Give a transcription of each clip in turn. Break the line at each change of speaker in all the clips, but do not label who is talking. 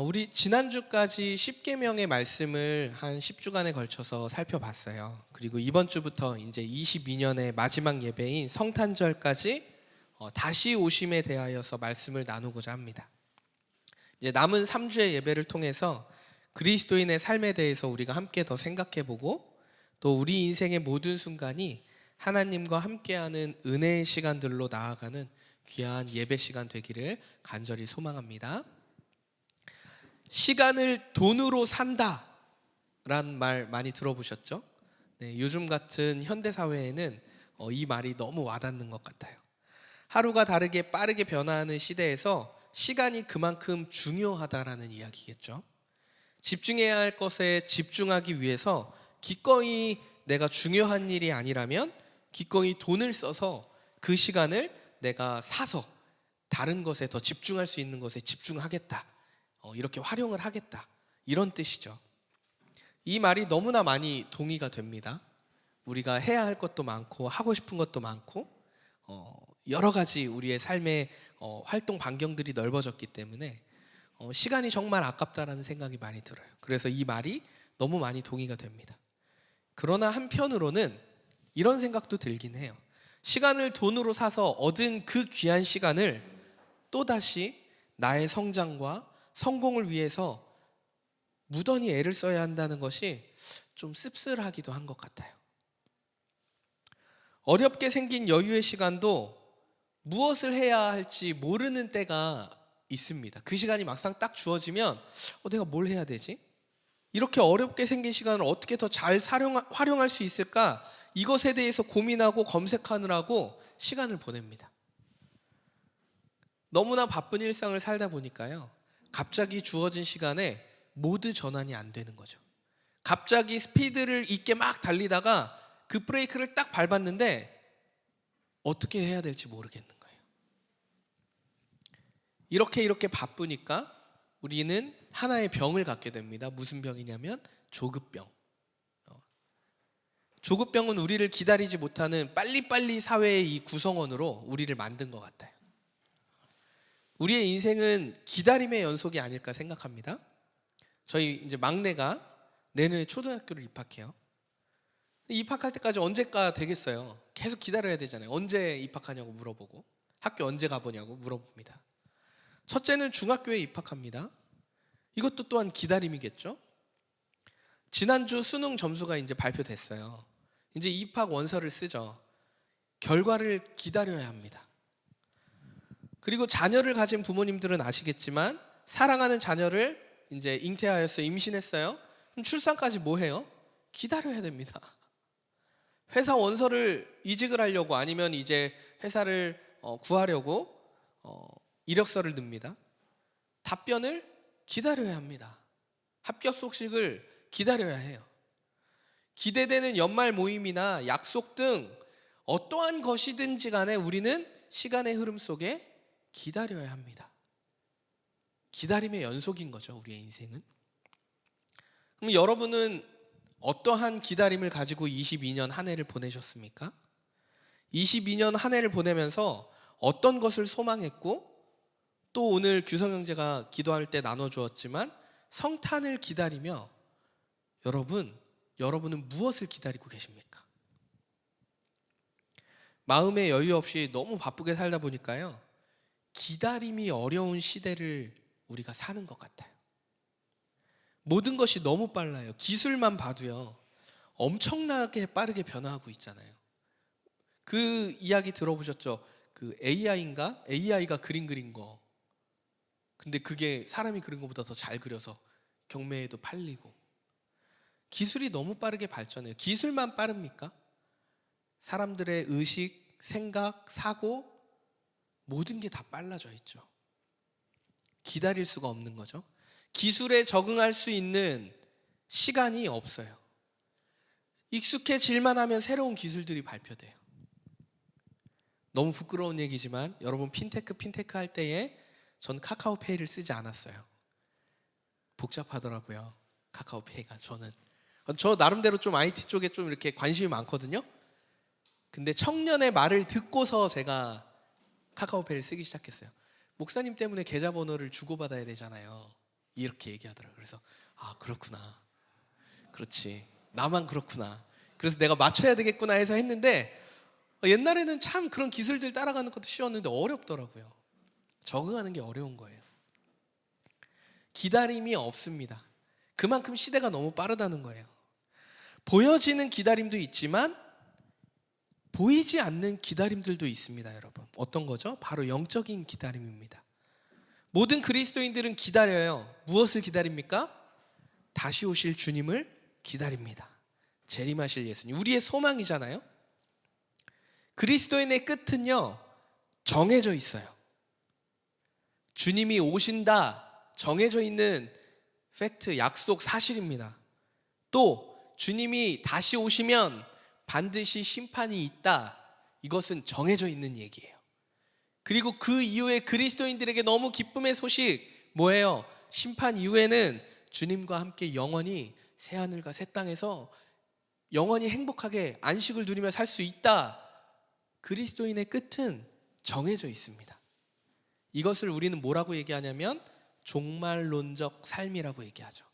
우리 지난주까지 십계명의 말씀을 한 10주간에 걸쳐서 살펴봤어요. 그리고 이번 주부터 이제 22년의 마지막 예배인 성탄절까지 다시 오심에 대하여서 말씀을 나누고자 합니다. 이제 남은 3주의 예배를 통해서 그리스도인의 삶에 대해서 우리가 함께 더 생각해보고 또 우리 인생의 모든 순간이 하나님과 함께하는 은혜의 시간들로 나아가는 귀한 예배 시간 되기를 간절히 소망합니다. 시간을 돈으로 산다 라는 말 많이 들어보셨죠? 네, 요즘 같은 현대사회에는 이 말이 너무 와닿는 것 같아요. 하루가 다르게 빠르게 변화하는 시대에서 시간이 그만큼 중요하다라는 이야기겠죠. 집중해야 할 것에 집중하기 위해서 기꺼이 내가 중요한 일이 아니라면 기꺼이 돈을 써서 그 시간을 내가 사서 다른 것에 더 집중할 수 있는 것에 집중하겠다, 이렇게 활용을 하겠다, 이런 뜻이죠. 이 말이 너무나 많이 동의가 됩니다. 우리가 해야 할 것도 많고 하고 싶은 것도 많고 여러 가지 우리의 삶의 활동 반경들이 넓어졌기 때문에 시간이 정말 아깝다라는 생각이 많이 들어요. 그래서 이 말이 너무 많이 동의가 됩니다. 그러나 한편으로는 이런 생각도 들긴 해요. 시간을 돈으로 사서 얻은 그 귀한 시간을 또다시 나의 성장과 성공을 위해서 무던히 애를 써야 한다는 것이 좀 씁쓸하기도 한 것 같아요. 어렵게 생긴 여유의 시간도 무엇을 해야 할지 모르는 때가 있습니다. 그 시간이 막상 딱 주어지면 내가 뭘 해야 되지? 이렇게 어렵게 생긴 시간을 어떻게 더 잘 활용할 수 있을까? 이것에 대해서 고민하고 검색하느라고 시간을 보냅니다. 너무나 바쁜 일상을 살다 보니까요, 갑자기 주어진 시간에 모드 전환이 안 되는 거죠. 갑자기 스피드를 있게 막 달리다가 그 브레이크를 딱 밟았는데 어떻게 해야 될지 모르겠는 거예요. 이렇게 바쁘니까 우리는 하나의 병을 갖게 됩니다. 무슨 병이냐면 조급병. 조급병은 우리를 기다리지 못하는 빨리빨리 사회의 이 구성원으로 우리를 만든 것 같아요. 우리의 인생은 기다림의 연속이 아닐까 생각합니다. 저희 이제 막내가 내년에 초등학교를 입학해요. 입학할 때까지 언제가 되겠어요? 계속 기다려야 되잖아요. 언제 입학하냐고 물어보고, 학교 언제 가보냐고 물어봅니다. 첫째는 중학교에 입학합니다. 이것도 또한 기다림이겠죠? 지난주 수능 점수가 이제 발표됐어요. 이제 입학 원서를 쓰죠. 결과를 기다려야 합니다. 그리고 자녀를 가진 부모님들은 아시겠지만 사랑하는 자녀를 이제 잉태하여서 임신했어요. 그럼 출산까지 뭐 해요? 기다려야 됩니다. 회사 원서를 이직을 하려고 아니면 이제 회사를 구하려고 이력서를 넣습니다. 답변을 기다려야 합니다. 합격 소식을 기다려야 해요. 기대되는 연말 모임이나 약속 등 어떠한 것이든지 간에 우리는 시간의 흐름 속에 기다려야 합니다. 기다림의 연속인 거죠, 우리의 인생은. 그럼 여러분은 어떠한 기다림을 가지고 22년 한 해를 보내셨습니까? 22년 한 해를 보내면서 어떤 것을 소망했고, 또 오늘 규성 형제가 기도할 때 나눠주었지만 성탄을 기다리며 여러분은 무엇을 기다리고 계십니까? 마음의 여유 없이 너무 바쁘게 살다 보니까요, 기다림이 어려운 시대를 우리가 사는 것 같아요. 모든 것이 너무 빨라요. 기술만 봐도요, 엄청나게 빠르게 변화하고 있잖아요. 그 이야기 들어보셨죠? 그 AI가 그림 그린 거. 근데 그게 사람이 그린 것보다 더 잘 그려서 경매에도 팔리고. 기술이 너무 빠르게 발전해요. 기술만 빠릅니까? 사람들의 의식, 생각, 사고, 모든 게 다 빨라져 있죠. 기다릴 수가 없는 거죠. 기술에 적응할 수 있는 시간이 없어요. 익숙해질만 하면 새로운 기술들이 발표돼요. 너무 부끄러운 얘기지만 여러분, 핀테크 할 때에 전 카카오페이를 쓰지 않았어요. 복잡하더라고요, 카카오페이가. 저 나름대로 좀 IT 쪽에 좀 이렇게 관심이 많거든요. 근데 청년의 말을 듣고서 제가 카카오페이를 쓰기 시작했어요. 목사님 때문에 계좌번호를 주고받아야 되잖아요. 이렇게 얘기하더라고요. 그래서 그렇구나. 그렇지. 나만 그렇구나. 그래서 내가 맞춰야 되겠구나 해서 했는데 옛날에는 참 그런 기술들 따라가는 것도 쉬웠는데 어렵더라고요. 적응하는 게 어려운 거예요. 기다림이 없습니다. 그만큼 시대가 너무 빠르다는 거예요. 보여지는 기다림도 있지만 보이지 않는 기다림들도 있습니다, 여러분. 어떤 거죠? 바로 영적인 기다림입니다. 모든 그리스도인들은 기다려요. 무엇을 기다립니까? 다시 오실 주님을 기다립니다. 재림하실 예수님, 우리의 소망이잖아요. 그리스도인의 끝은요, 정해져 있어요. 주님이 오신다, 정해져 있는 팩트, 약속, 사실입니다. 또 주님이 다시 오시면 반드시 심판이 있다, 이것은 정해져 있는 얘기예요. 그리고 그 이후에 그리스도인들에게 너무 기쁨의 소식 뭐예요? 심판 이후에는 주님과 함께 영원히 새하늘과 새 땅에서 영원히 행복하게 안식을 누리며 살 수 있다. 그리스도인의 끝은 정해져 있습니다. 이것을 우리는 뭐라고 얘기하냐면 종말론적 삶이라고 얘기하죠.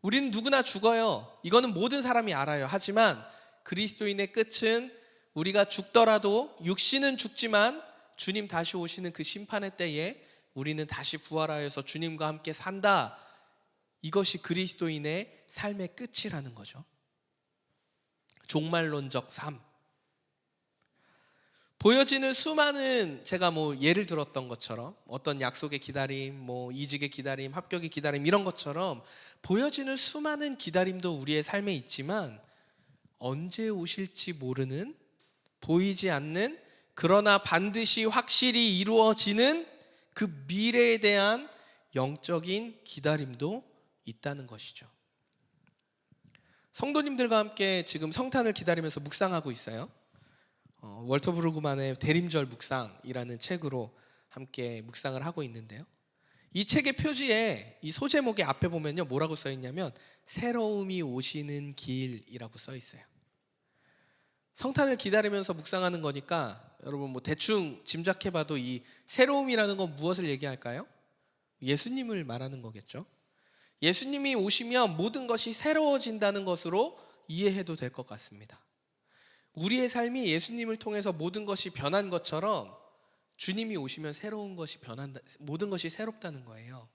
우리는 누구나 죽어요. 이거는 모든 사람이 알아요. 하지만 그리스도인의 끝은 우리가 죽더라도 육신은 죽지만 주님 다시 오시는 그 심판의 때에 우리는 다시 부활하여서 주님과 함께 산다. 이것이 그리스도인의 삶의 끝이라는 거죠. 종말론적 삶. 보여지는 수많은, 제가 예를 들었던 것처럼 어떤 약속의 기다림, 이직의 기다림, 합격의 기다림 이런 것처럼 보여지는 수많은 기다림도 우리의 삶에 있지만 언제 오실지 모르는, 보이지 않는, 그러나 반드시 확실히 이루어지는 그 미래에 대한 영적인 기다림도 있다는 것이죠. 성도님들과 함께 지금 성탄을 기다리면서 묵상하고 있어요. 월터 브루그만의 대림절 묵상이라는 책으로 함께 묵상을 하고 있는데요. 이 책의 표지에 이 소제목의 앞에 보면요, 뭐라고 써 있냐면 새로움이 오시는 길이라고 써 있어요. 성탄을 기다리면서 묵상하는 거니까 여러분 대충 짐작해봐도 이 새로움이라는 건 무엇을 얘기할까요? 예수님을 말하는 거겠죠. 예수님이 오시면 모든 것이 새로워진다는 것으로 이해해도 될 것 같습니다. 우리의 삶이 예수님을 통해서 모든 것이 변한 것처럼 주님이 오시면 새로운 것이 변한다, 모든 것이 새롭다는 거예요.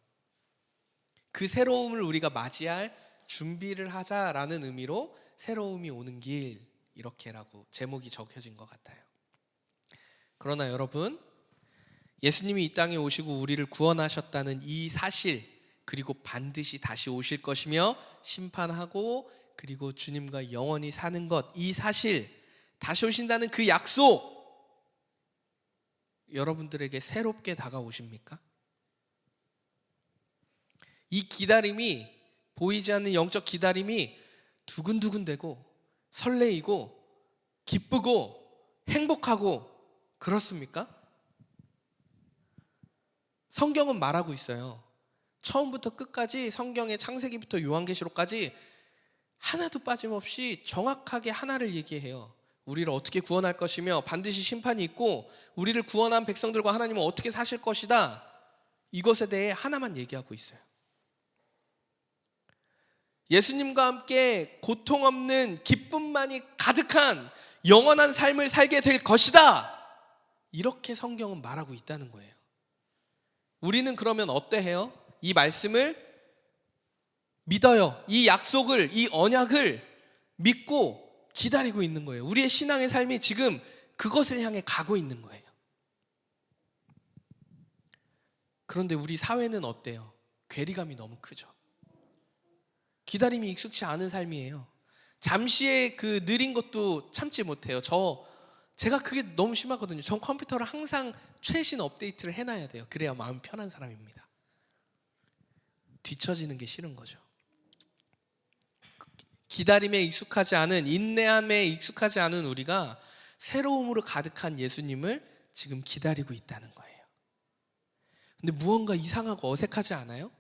그 새로움을 우리가 맞이할 준비를 하자라는 의미로 새로움이 오는 길, 이렇게라고 제목이 적혀진 것 같아요. 그러나 여러분, 예수님이 이 땅에 오시고 우리를 구원하셨다는 이 사실, 그리고 반드시 다시 오실 것이며 심판하고 그리고 주님과 영원히 사는 것, 이 사실, 다시 오신다는 그 약속, 여러분들에게 새롭게 다가오십니까? 이 기다림이, 보이지 않는 영적 기다림이 두근두근되고 설레이고 기쁘고 행복하고 그렇습니까? 성경은 말하고 있어요. 처음부터 끝까지 성경의 창세기부터 요한계시록까지 하나도 빠짐없이 정확하게 하나를 얘기해요. 우리를 어떻게 구원할 것이며 반드시 심판이 있고 우리를 구원한 백성들과 하나님은 어떻게 사실 것이다. 이것에 대해 하나만 얘기하고 있어요. 예수님과 함께 고통 없는 기쁨만이 가득한 영원한 삶을 살게 될 것이다. 이렇게 성경은 말하고 있다는 거예요. 우리는 그러면 어때해요? 이 말씀을 믿어요. 이 약속을, 이 언약을 믿고 기다리고 있는 거예요. 우리의 신앙의 삶이 지금 그것을 향해 가고 있는 거예요. 그런데 우리 사회는 어때요? 괴리감이 너무 크죠. 기다림이 익숙치 않은 삶이에요. 잠시의 그 느린 것도 참지 못해요. 제가 그게 너무 심하거든요. 전 컴퓨터를 항상 최신 업데이트를 해놔야 돼요. 그래야 마음 편한 사람입니다. 뒤처지는 게 싫은 거죠. 기다림에 익숙하지 않은, 인내함에 익숙하지 않은 우리가 새로움으로 가득한 예수님을 지금 기다리고 있다는 거예요. 근데 무언가 이상하고 어색하지 않아요?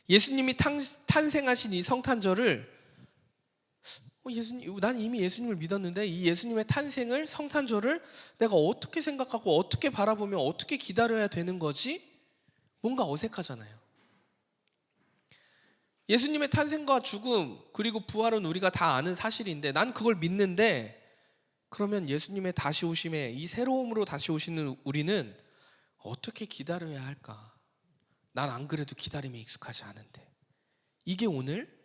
예수님이 탄생하신 이 성탄절을 난 이미 예수님을 믿었는데 이 예수님의 탄생을, 성탄절을 내가 어떻게 생각하고 어떻게 바라보며 어떻게 기다려야 되는 거지? 뭔가 어색하잖아요. 예수님의 탄생과 죽음 그리고 부활은 우리가 다 아는 사실인데 난 그걸 믿는데, 그러면 예수님의 다시 오심에 이 새로움으로 다시 오시는 우리는 어떻게 기다려야 할까? 난 안 그래도 기다림에 익숙하지 않은데. 이게 오늘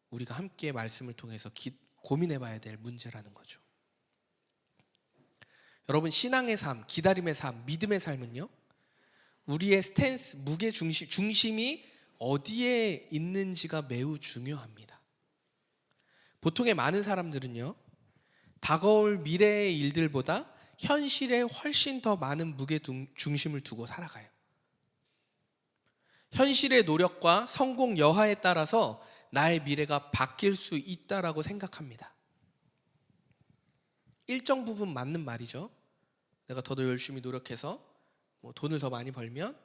우리가 함께 말씀을 통해서 고민해 봐야 될 문제라는 거죠. 여러분, 신앙의 삶, 기다림의 삶, 믿음의 삶은요, 우리의 스탠스, 무게 중심이 어디에 있는지가 매우 중요합니다. 보통의 많은 사람들은요, 다가올 미래의 일들보다 현실에 훨씬 더 많은 무게 중심을 두고 살아가요. 현실의 노력과 성공 여하에 따라서 나의 미래가 바뀔 수 있다라고 생각합니다. 일정 부분 맞는 말이죠. 내가 더 열심히 노력해서 돈을 더 많이 벌면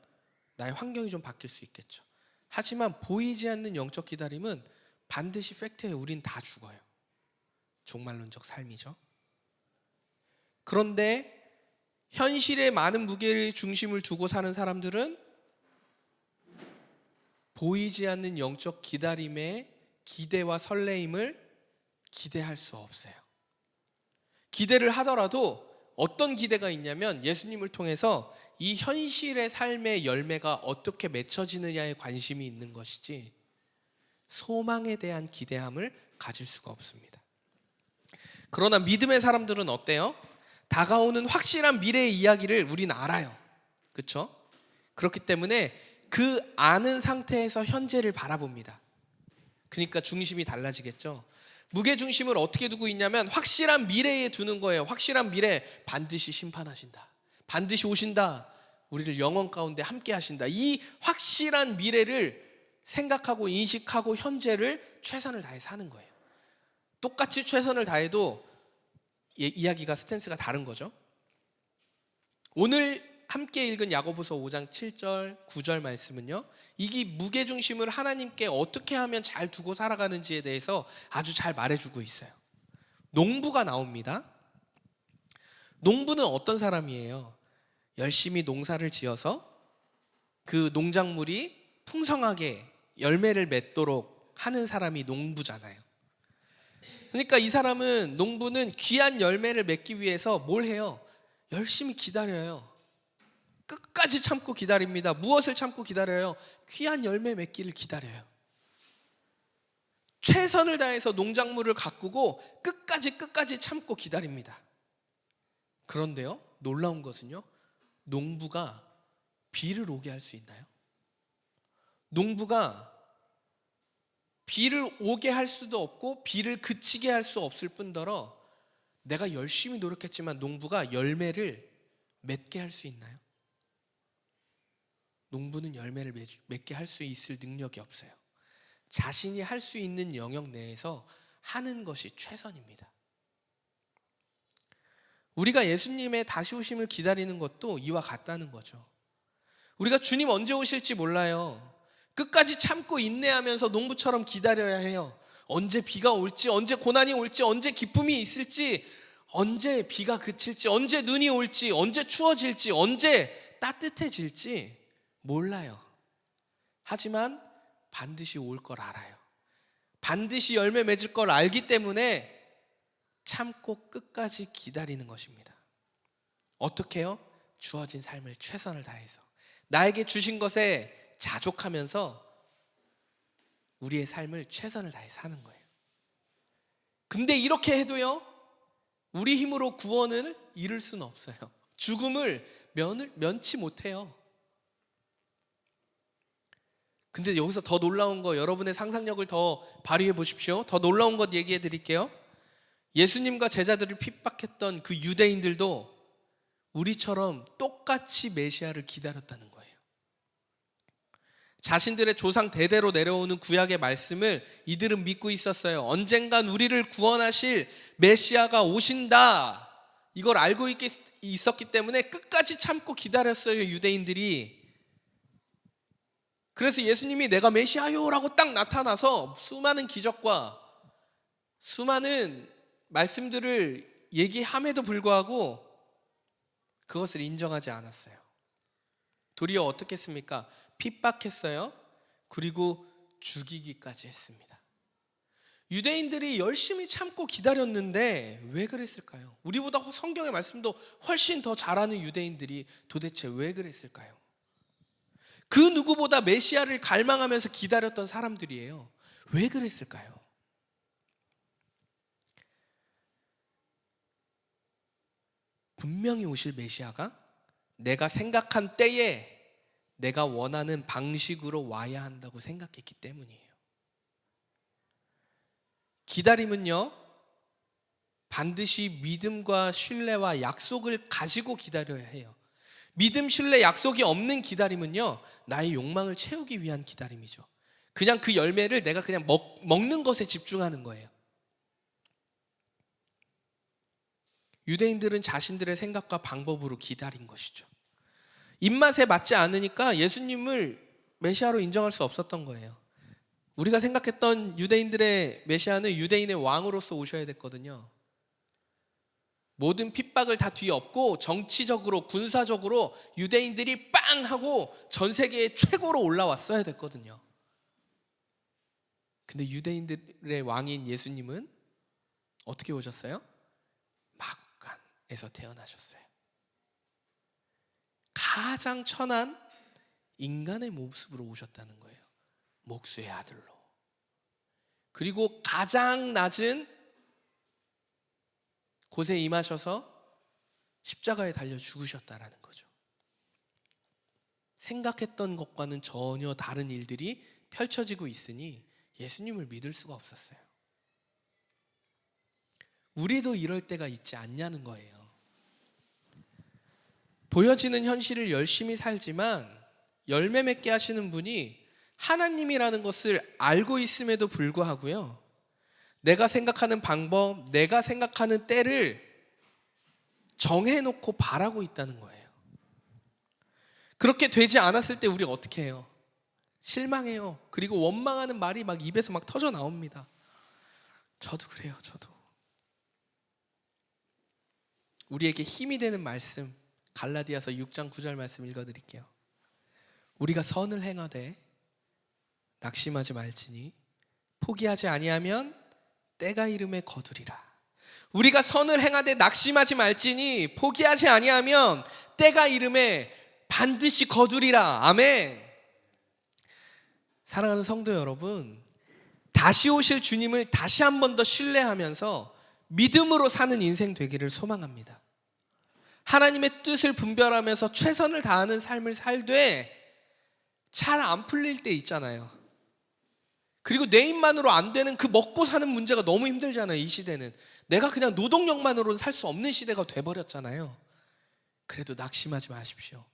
나의 환경이 좀 바뀔 수 있겠죠. 하지만 보이지 않는 영적 기다림은 반드시 팩트에 우린 다 죽어요. 종말론적 삶이죠. 그런데 현실에 많은 무게의 중심을 두고 사는 사람들은 보이지 않는 영적 기다림의 기대와 설레임을 기대할 수 없어요. 기대를 하더라도 어떤 기대가 있냐면, 예수님을 통해서 이 현실의 삶의 열매가 어떻게 맺혀지느냐에 관심이 있는 것이지 소망에 대한 기대함을 가질 수가 없습니다. 그러나 믿음의 사람들은 어때요? 다가오는 확실한 미래의 이야기를 우린 알아요. 그렇죠? 그렇기 때문에 그 아는 상태에서 현재를 바라봅니다. 그러니까 중심이 달라지겠죠. 무게중심을 어떻게 두고 있냐면 확실한 미래에 두는 거예요. 확실한 미래, 반드시 심판하신다, 반드시 오신다, 우리를 영원 가운데 함께 하신다. 이 확실한 미래를 생각하고 인식하고 현재를 최선을 다해 사는 거예요. 똑같이 최선을 다해도 이야기가 스탠스가 다른 거죠. 오늘 함께 읽은 야고보서 5장 7절 9절 말씀은요, 이게 무게중심을 하나님께 어떻게 하면 잘 두고 살아가는지에 대해서 아주 잘 말해주고 있어요. 농부가 나옵니다. 농부는 어떤 사람이에요? 열심히 농사를 지어서 그 농작물이 풍성하게 열매를 맺도록 하는 사람이 농부잖아요. 그러니까 이 사람은, 농부는 귀한 열매를 맺기 위해서 뭘 해요? 열심히 기다려요. 끝까지 참고 기다립니다. 무엇을 참고 기다려요? 귀한 열매 맺기를 기다려요. 최선을 다해서 농작물을 가꾸고 끝까지 참고 기다립니다. 그런데요, 놀라운 것은요, 농부가 비를 오게 할 수 있나요? 농부가 비를 오게 할 수도 없고 비를 그치게 할 수 없을 뿐더러 내가 열심히 노력했지만 농부가 열매를 맺게 할 수 있나요? 농부는 열매를 맺게 할 수 있을 능력이 없어요. 자신이 할 수 있는 영역 내에서 하는 것이 최선입니다. 우리가 예수님의 다시 오심을 기다리는 것도 이와 같다는 거죠. 우리가 주님 언제 오실지 몰라요. 끝까지 참고 인내하면서 농부처럼 기다려야 해요. 언제 비가 올지, 언제 고난이 올지, 언제 기쁨이 있을지, 언제 비가 그칠지, 언제 눈이 올지, 언제 추워질지, 언제 따뜻해질지 몰라요. 하지만 반드시 올 걸 알아요. 반드시 열매 맺을 걸 알기 때문에 참고 끝까지 기다리는 것입니다. 어떻게 해요? 주어진 삶을 최선을 다해서 나에게 주신 것에 자족하면서 우리의 삶을 최선을 다해 사는 거예요. 근데 이렇게 해도요, 우리 힘으로 구원을 이룰 수는 없어요. 죽음을 면치 못해요. 근데 여기서 더 놀라운 거, 여러분의 상상력을 더 발휘해 보십시오. 더 놀라운 것 얘기해 드릴게요. 예수님과 제자들을 핍박했던 그 유대인들도 우리처럼 똑같이 메시아를 기다렸다는 거예요. 자신들의 조상 대대로 내려오는 구약의 말씀을 이들은 믿고 있었어요. 언젠간 우리를 구원하실 메시아가 오신다, 이걸 알고 있었기 때문에 끝까지 참고 기다렸어요, 유대인들이. 그래서 예수님이 내가 메시아요라고 딱 나타나서 수많은 기적과 수많은 말씀들을 얘기함에도 불구하고 그것을 인정하지 않았어요. 도리어 어떻게 했습니까? 핍박했어요. 그리고 죽이기까지 했습니다. 유대인들이 열심히 참고 기다렸는데 왜 그랬을까요? 우리보다 성경의 말씀도 훨씬 더 잘 아는 유대인들이 도대체 왜 그랬을까요? 그 누구보다 메시아를 갈망하면서 기다렸던 사람들이에요. 왜 그랬을까요? 분명히 오실 메시아가 내가 생각한 때에 내가 원하는 방식으로 와야 한다고 생각했기 때문이에요. 기다림은요, 반드시 믿음과 신뢰와 약속을 가지고 기다려야 해요. 믿음, 신뢰, 약속이 없는 기다림은요, 나의 욕망을 채우기 위한 기다림이죠. 그냥 그 열매를 내가 그냥 먹는 것에 집중하는 거예요. 유대인들은 자신들의 생각과 방법으로 기다린 것이죠. 입맛에 맞지 않으니까 예수님을 메시아로 인정할 수 없었던 거예요. 우리가 생각했던 유대인들의 메시아는 유대인의 왕으로서 오셔야 됐거든요. 모든 핍박을 다 뒤엎고 정치적으로, 군사적으로 유대인들이 빵 하고 전 세계의 최고로 올라왔어야 됐거든요. 근데 유대인들의 왕인 예수님은 어떻게 오셨어요? 마구간에서 태어나셨어요. 가장 천한 인간의 모습으로 오셨다는 거예요. 목수의 아들로. 그리고 가장 낮은 곳에 임하셔서 십자가에 달려 죽으셨다라는 거죠. 생각했던 것과는 전혀 다른 일들이 펼쳐지고 있으니 예수님을 믿을 수가 없었어요. 우리도 이럴 때가 있지 않냐는 거예요. 보여지는 현실을 열심히 살지만 열매 맺게 하시는 분이 하나님이라는 것을 알고 있음에도 불구하고요, 내가 생각하는 방법, 내가 생각하는 때를 정해놓고 바라고 있다는 거예요. 그렇게 되지 않았을 때 우리가 어떻게 해요? 실망해요. 그리고 원망하는 말이 막 입에서 막 터져 나옵니다. 저도 그래요. 저도. 우리에게 힘이 되는 말씀, 갈라디아서 6장 9절 말씀 읽어드릴게요. 우리가 선을 행하되 낙심하지 말지니 포기하지 아니하면 때가 이름에 거두리라. 우리가 선을 행하되 낙심하지 말지니 포기하지 아니하면 때가 이름에 반드시 거두리라. 아멘. 사랑하는 성도 여러분, 다시 오실 주님을 다시 한 번 더 신뢰하면서 믿음으로 사는 인생 되기를 소망합니다. 하나님의 뜻을 분별하면서 최선을 다하는 삶을 살되 잘 안 풀릴 때 있잖아요. 그리고 내 힘만으로 안 되는 그 먹고 사는 문제가 너무 힘들잖아요. 이 시대는 내가 그냥 노동력만으로는 살 수 없는 시대가 돼버렸잖아요. 그래도 낙심하지 마십시오.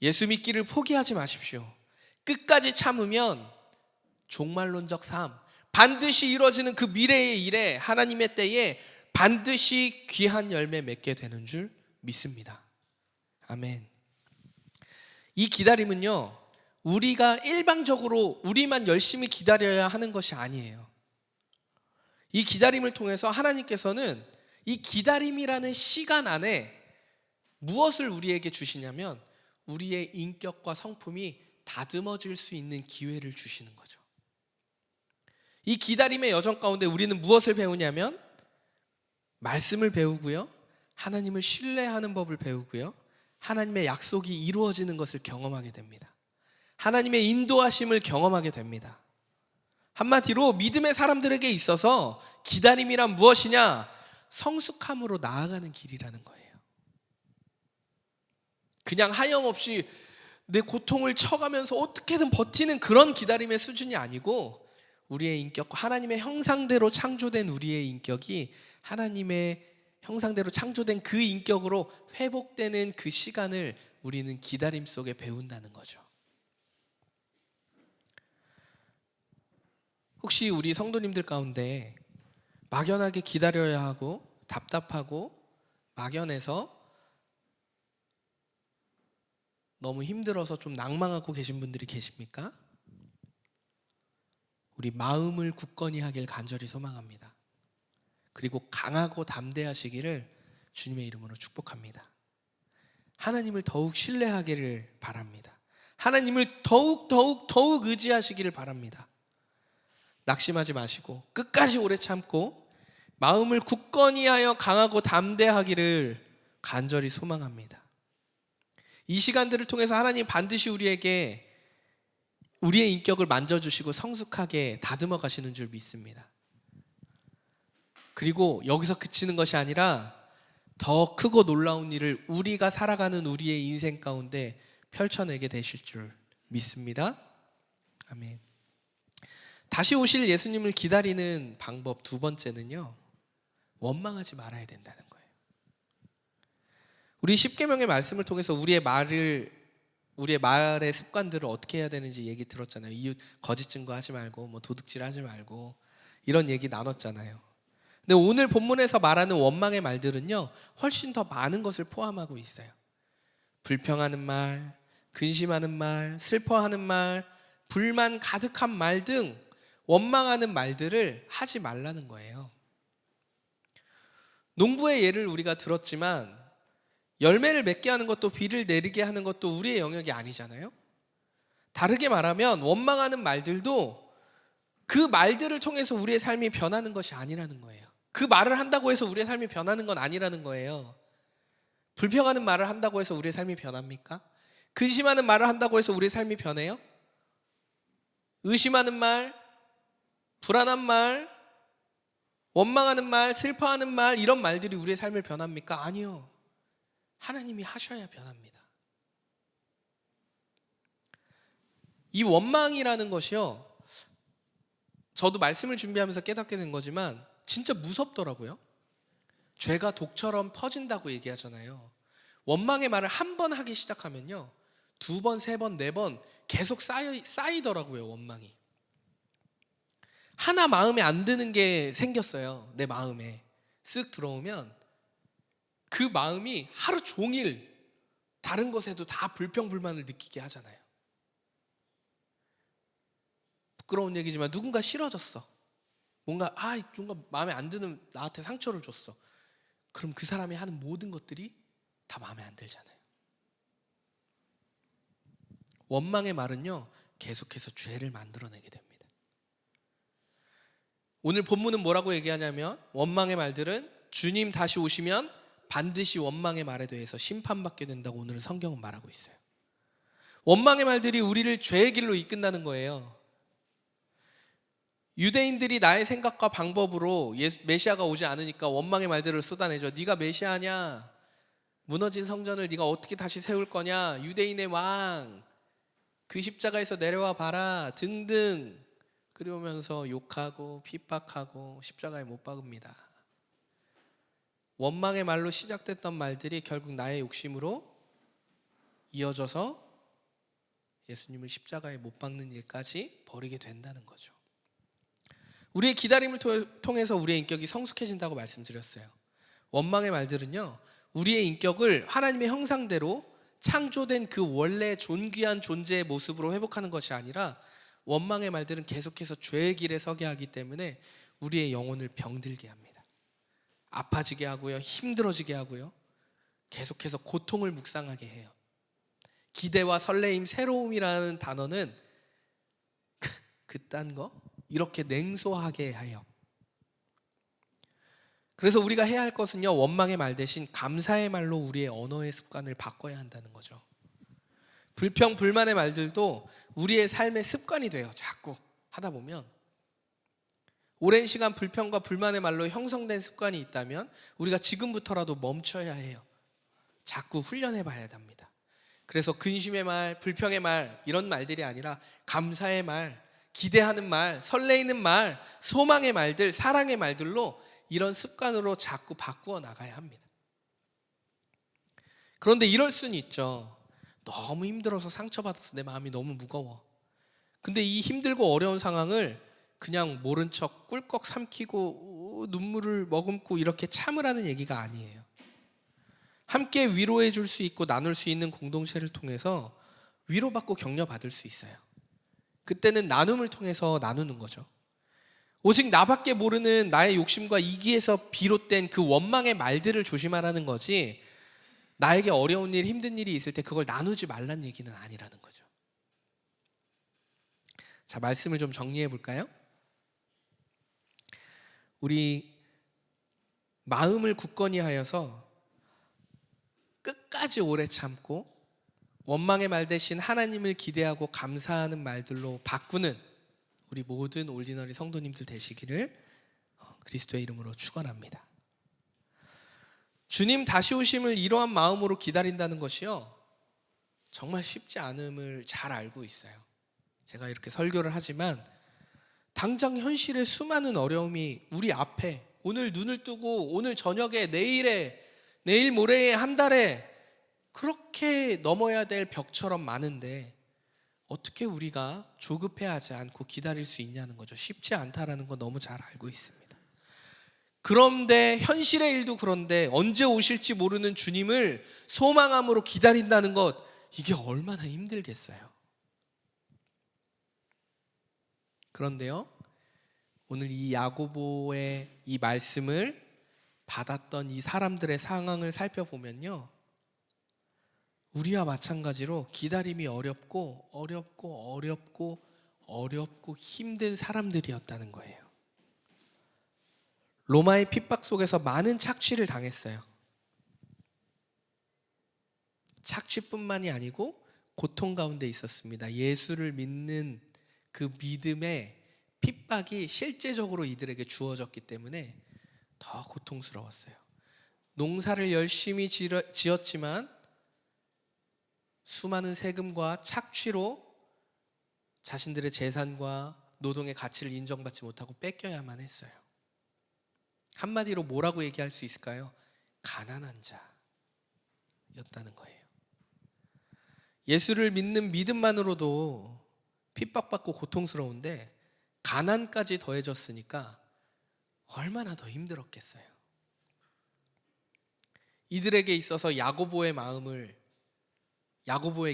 예수 믿기를 포기하지 마십시오. 끝까지 참으면 종말론적 삶, 반드시 이루어지는 그 미래의 일에, 하나님의 때에 반드시 귀한 열매 맺게 되는 줄 믿습니다. 아멘. 이 기다림은요, 우리가 일방적으로 우리만 열심히 기다려야 하는 것이 아니에요. 이 기다림을 통해서 하나님께서는 이 기다림이라는 시간 안에 무엇을 우리에게 주시냐면 우리의 인격과 성품이 다듬어질 수 있는 기회를 주시는 거죠. 이 기다림의 여정 가운데 우리는 무엇을 배우냐면 말씀을 배우고요, 하나님을 신뢰하는 법을 배우고요, 하나님의 약속이 이루어지는 것을 경험하게 됩니다. 하나님의 인도하심을 경험하게 됩니다. 한마디로 믿음의 사람들에게 있어서 기다림이란 무엇이냐? 성숙함으로 나아가는 길이라는 거예요. 그냥 하염없이 내 고통을 쳐가면서 어떻게든 버티는 그런 기다림의 수준이 아니고, 우리의 인격과 하나님의 형상대로 창조된 우리의 인격이 하나님의 형상대로 창조된 그 인격으로 회복되는 그 시간을 우리는 기다림 속에 배운다는 거죠. 혹시 우리 성도님들 가운데 막연하게 기다려야 하고 답답하고 막연해서 너무 힘들어서 좀 낭망하고 계신 분들이 계십니까? 우리 마음을 굳건히 하길 간절히 소망합니다. 그리고 강하고 담대하시기를 주님의 이름으로 축복합니다. 하나님을 더욱 신뢰하기를 바랍니다. 하나님을 더욱 의지하시기를 바랍니다. 낙심하지 마시고 끝까지 오래 참고 마음을 굳건히 하여 강하고 담대하기를 간절히 소망합니다. 이 시간들을 통해서 하나님 반드시 우리에게 우리의 인격을 만져주시고 성숙하게 다듬어 가시는 줄 믿습니다. 그리고 여기서 그치는 것이 아니라 더 크고 놀라운 일을 우리가 살아가는 우리의 인생 가운데 펼쳐내게 되실 줄 믿습니다. 아멘. 다시 오실 예수님을 기다리는 방법 두 번째는요, 원망하지 말아야 된다는 거예요. 우리 십계명의 말씀을 통해서 우리의 말의 습관들을 어떻게 해야 되는지 얘기 들었잖아요. 이웃 거짓 증거하지 말고 뭐 도둑질하지 말고 이런 얘기 나눴잖아요. 근데 오늘 본문에서 말하는 원망의 말들은요, 훨씬 더 많은 것을 포함하고 있어요. 불평하는 말, 근심하는 말, 슬퍼하는 말, 불만 가득한 말 등 원망하는 말들을 하지 말라는 거예요. 농부의 예를 우리가 들었지만 열매를 맺게 하는 것도 비를 내리게 하는 것도 우리의 영역이 아니잖아요. 다르게 말하면 원망하는 말들도 그 말들을 통해서 우리의 삶이 변하는 것이 아니라는 거예요. 그 말을 한다고 해서 우리의 삶이 변하는 건 아니라는 거예요. 불평하는 말을 한다고 해서 우리의 삶이 변합니까? 근심하는 말을 한다고 해서 우리의 삶이 변해요? 의심하는 말, 불안한 말, 원망하는 말, 슬퍼하는 말, 이런 말들이 우리의 삶을 변합니까? 아니요. 하나님이 하셔야 변합니다. 이 원망이라는 것이요, 저도 말씀을 준비하면서 깨닫게 된 거지만 진짜 무섭더라고요. 죄가 독처럼 퍼진다고 얘기하잖아요. 원망의 말을 한 번 하기 시작하면요, 두 번, 세 번, 네 번 계속 쌓이더라고요. 원망이 하나 마음에 안 드는 게 생겼어요. 내 마음에 쓱 들어오면 그 마음이 하루 종일 다른 것에도 다 불평불만을 느끼게 하잖아요. 부끄러운 얘기지만 누군가 싫어졌어. 뭔가 마음에 안 드는, 나한테 상처를 줬어. 그럼 그 사람이 하는 모든 것들이 다 마음에 안 들잖아요. 원망의 말은요, 계속해서 죄를 만들어내게 됩니다. 오늘 본문은 뭐라고 얘기하냐면, 원망의 말들은 주님 다시 오시면 반드시 원망의 말에 대해서 심판받게 된다고 오늘은 성경은 말하고 있어요. 원망의 말들이 우리를 죄의 길로 이끈다는 거예요. 유대인들이 나의 생각과 방법으로 메시아가 오지 않으니까 원망의 말들을 쏟아내죠. 네가 메시아냐? 무너진 성전을 네가 어떻게 다시 세울 거냐? 유대인의 왕, 그 십자가에서 내려와 봐라 등등, 그러면서 욕하고 핍박하고 십자가에 못 박습니다. 원망의 말로 시작됐던 말들이 결국 나의 욕심으로 이어져서 예수님을 십자가에 못 박는 일까지 벌이게 된다는 거죠. 우리의 기다림을 통해서 우리의 인격이 성숙해진다고 말씀드렸어요. 원망의 말들은요, 우리의 인격을 하나님의 형상대로 창조된 그 원래 존귀한 존재의 모습으로 회복하는 것이 아니라, 원망의 말들은 계속해서 죄의 길에 서게 하기 때문에 우리의 영혼을 병들게 합니다. 아파지게 하고요, 힘들어지게 하고요, 계속해서 고통을 묵상하게 해요. 기대와 설레임, 새로움이라는 단어는 그딴 거 이렇게 냉소하게 해요. 그래서 우리가 해야 할 것은요, 원망의 말 대신 감사의 말로 우리의 언어의 습관을 바꿔야 한다는 거죠. 불평, 불만의 말들도 우리의 삶의 습관이 돼요. 자꾸 하다 보면 오랜 시간 불평과 불만의 말로 형성된 습관이 있다면 우리가 지금부터라도 멈춰야 해요. 자꾸 훈련해 봐야 합니다. 그래서 근심의 말, 불평의 말, 이런 말들이 아니라 감사의 말, 기대하는 말, 설레이는 말, 소망의 말들, 사랑의 말들로 이런 습관으로 자꾸 바꾸어 나가야 합니다. 그런데 이럴 수는 있죠. 너무 힘들어서 상처받아서 내 마음이 너무 무거워. 근데 이 힘들고 어려운 상황을 그냥 모른 척 꿀꺽 삼키고 눈물을 머금고 이렇게 참으라는 얘기가 아니에요. 함께 위로해 줄 수 있고 나눌 수 있는 공동체를 통해서 위로받고 격려받을 수 있어요. 그때는 나눔을 통해서 나누는 거죠. 오직 나밖에 모르는 나의 욕심과 이기에서 비롯된 그 원망의 말들을 조심하라는 거지, 나에게 어려운 일, 힘든 일이 있을 때 그걸 나누지 말란 얘기는 아니라는 거죠. 자, 말씀을 좀 정리해 볼까요? 우리 마음을 굳건히 하여서 끝까지 오래 참고 원망의 말 대신 하나님을 기대하고 감사하는 말들로 바꾸는 우리 모든 올디너리 성도님들 되시기를 그리스도의 이름으로 축원합니다. 주님 다시 오심을 이러한 마음으로 기다린다는 것이요, 정말 쉽지 않음을 잘 알고 있어요. 제가 이렇게 설교를 하지만 당장 현실의 수많은 어려움이 우리 앞에 오늘 눈을 뜨고 오늘 저녁에 내일에 내일 모레에 한 달에 그렇게 넘어야 될 벽처럼 많은데 어떻게 우리가 조급해하지 않고 기다릴 수 있냐는 거죠. 쉽지 않다라는 거 너무 잘 알고 있습니다. 그런데 현실의 일도 그런데 언제 오실지 모르는 주님을 소망함으로 기다린다는 것, 이게 얼마나 힘들겠어요. 그런데요, 오늘 이 야고보의 이 말씀을 받았던 이 사람들의 상황을 살펴보면요, 우리와 마찬가지로 기다림이 어렵고 힘든 사람들이었다는 거예요. 로마의 핍박 속에서 많은 착취를 당했어요. 착취뿐만이 아니고 고통 가운데 있었습니다. 예수를 믿는 그 믿음의 핍박이 실제적으로 이들에게 주어졌기 때문에 더 고통스러웠어요. 농사를 열심히 지었지만 수많은 세금과 착취로 자신들의 재산과 노동의 가치를 인정받지 못하고 뺏겨야만 했어요. 한마디로 뭐라고 얘기할 수 있을까요? 가난한 자였다는 거예요. 예수를 믿는 믿음만으로도 핍박받고 고통스러운데 가난까지 더해졌으니까 얼마나 더 힘들었겠어요. 이들에게 있어서 야고보의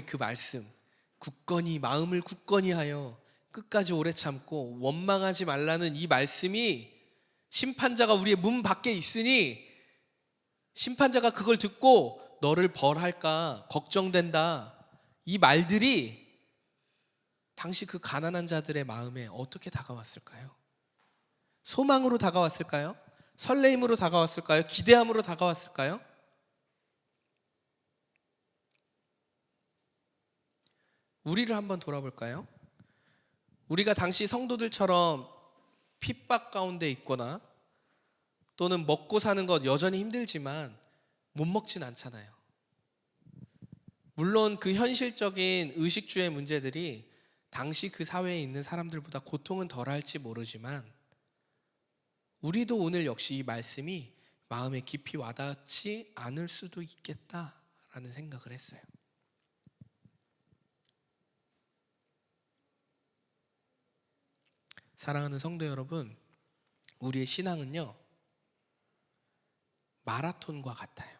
그 말씀, 마음을 굳건히 하여 끝까지 오래 참고 원망하지 말라는 이 말씀이, 심판자가 우리의 문 밖에 있으니 심판자가 그걸 듣고 너를 벌할까 걱정된다, 이 말들이 당시 그 가난한 자들의 마음에 어떻게 다가왔을까요? 소망으로 다가왔을까요? 설레임으로 다가왔을까요? 기대함으로 다가왔을까요? 우리를 한번 돌아볼까요? 우리가 당시 성도들처럼 핍박 가운데 있거나 또는 먹고 사는 것 여전히 힘들지만 못 먹진 않잖아요. 물론 그 현실적인 의식주의 문제들이 당시 그 사회에 있는 사람들보다 고통은 덜할지 모르지만 우리도 오늘 역시 이 말씀이 마음에 깊이 와닿지 않을 수도 있겠다라는 생각을 했어요. 사랑하는 성도 여러분, 우리의 신앙은요, 마라톤과 같아요.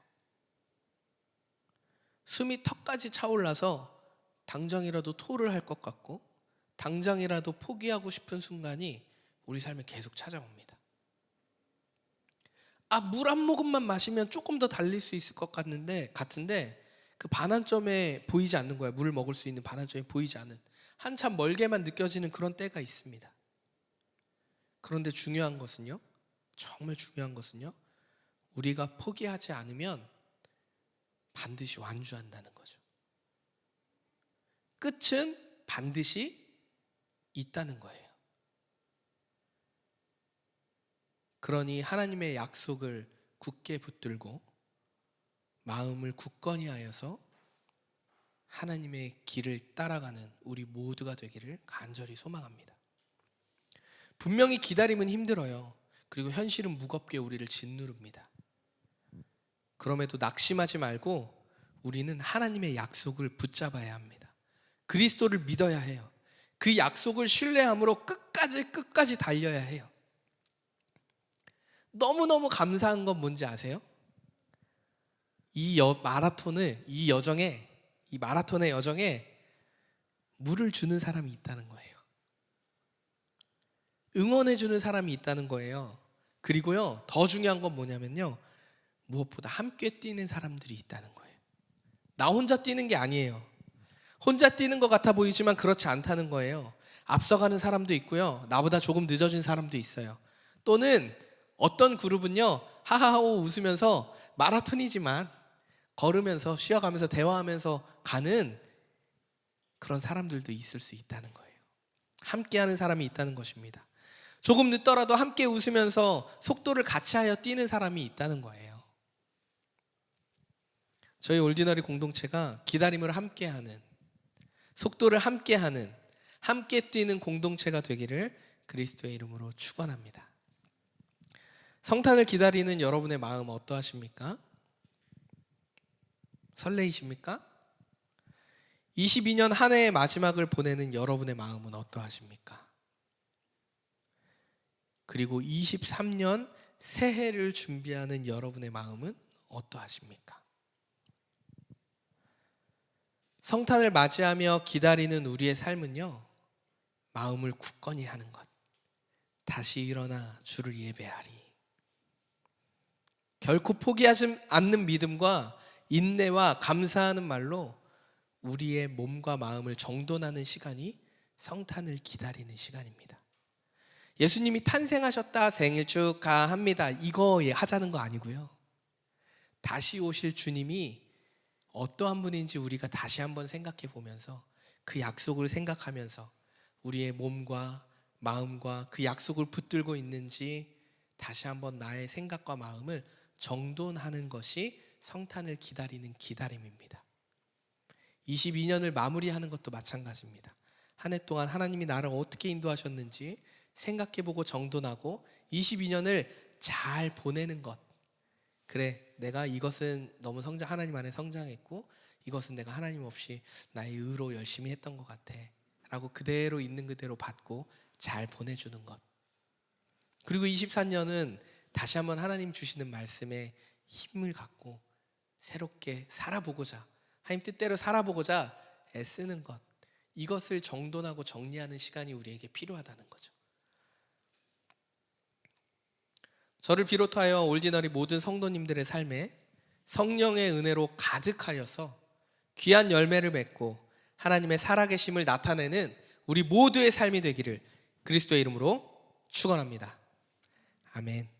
숨이 턱까지 차올라서 당장이라도 토를 할 것 같고 당장이라도 포기하고 싶은 순간이 우리 삶에 계속 찾아옵니다. 물 한 모금만 마시면 조금 더 달릴 수 있을 것 같은데 그 반환점에 보이지 않는 거예요. 물을 먹을 수 있는 반환점이 보이지 않는, 한참 멀게만 느껴지는 그런 때가 있습니다. 그런데 정말 중요한 것은요, 우리가 포기하지 않으면 반드시 완주한다는 거죠. 끝은 반드시 있다는 거예요. 그러니 하나님의 약속을 굳게 붙들고 마음을 굳건히 하여서 하나님의 길을 따라가는 우리 모두가 되기를 간절히 소망합니다. 분명히 기다림은 힘들어요. 그리고 현실은 무겁게 우리를 짓누릅니다. 그럼에도 낙심하지 말고 우리는 하나님의 약속을 붙잡아야 합니다. 그리스도를 믿어야 해요. 그 약속을 신뢰함으로 끝까지 달려야 해요. 너무너무 감사한 건 뭔지 아세요? 이 마라톤의 여정에 물을 주는 사람이 있다는 거예요. 응원해주는 사람이 있다는 거예요. 그리고요, 더 중요한 건 뭐냐면요, 무엇보다 함께 뛰는 사람들이 있다는 거예요. 나 혼자 뛰는 게 아니에요. 혼자 뛰는 것 같아 보이지만 그렇지 않다는 거예요. 앞서가는 사람도 있고요, 나보다 조금 늦어진 사람도 있어요. 또는 어떤 그룹은요, 하하호 웃으면서 마라톤이지만 걸으면서 쉬어가면서 대화하면서 가는 그런 사람들도 있을 수 있다는 거예요. 함께하는 사람이 있다는 것입니다. 조금 늦더라도 함께 웃으면서 속도를 같이 하여 뛰는 사람이 있다는 거예요. 저희 올디너리 공동체가 기다림을 함께하는, 속도를 함께하는, 함께 뛰는 공동체가 되기를 그리스도의 이름으로 축원합니다. 성탄을 기다리는 여러분의 마음 어떠하십니까? 설레이십니까? 22년 한 해의 마지막을 보내는 여러분의 마음은 어떠하십니까? 그리고 23년 새해를 준비하는 여러분의 마음은 어떠하십니까? 성탄을 맞이하며 기다리는 우리의 삶은요, 마음을 굳건히 하는 것, 다시 일어나 주를 예배하리. 결코 포기하지 않는 믿음과 인내와 감사하는 말로 우리의 몸과 마음을 정돈하는 시간이 성탄을 기다리는 시간입니다. 예수님이 탄생하셨다, 생일 축하합니다, 이거 하자는 거 아니고요. 다시 오실 주님이 어떠한 분인지 우리가 다시 한번 생각해 보면서 그 약속을 생각하면서 우리의 몸과 마음과 그 약속을 붙들고 있는지 다시 한번 나의 생각과 마음을 정돈하는 것이 성탄을 기다리는 기다림입니다. 22년을 마무리하는 것도 마찬가지입니다. 한 해 동안 하나님이 나를 어떻게 인도하셨는지 생각해보고 정돈하고 22년을 잘 보내는 것. 그래, 내가 이것은 너무 하나님 안에 성장했고 이것은 내가 하나님 없이 나의 의로 열심히 했던 것 같아 라고 그대로 있는 그대로 받고 잘 보내주는 것. 그리고 24년은 다시 한번 하나님 주시는 말씀에 힘을 갖고 새롭게 살아보고자, 하나님 뜻대로 살아보고자 애쓰는 것, 이것을 정돈하고 정리하는 시간이 우리에게 필요하다는 거죠. 저를 비롯하여 올디너리 모든 성도님들의 삶에 성령의 은혜로 가득하여서 귀한 열매를 맺고 하나님의 살아계심을 나타내는 우리 모두의 삶이 되기를 그리스도의 이름으로 축원합니다. 아멘.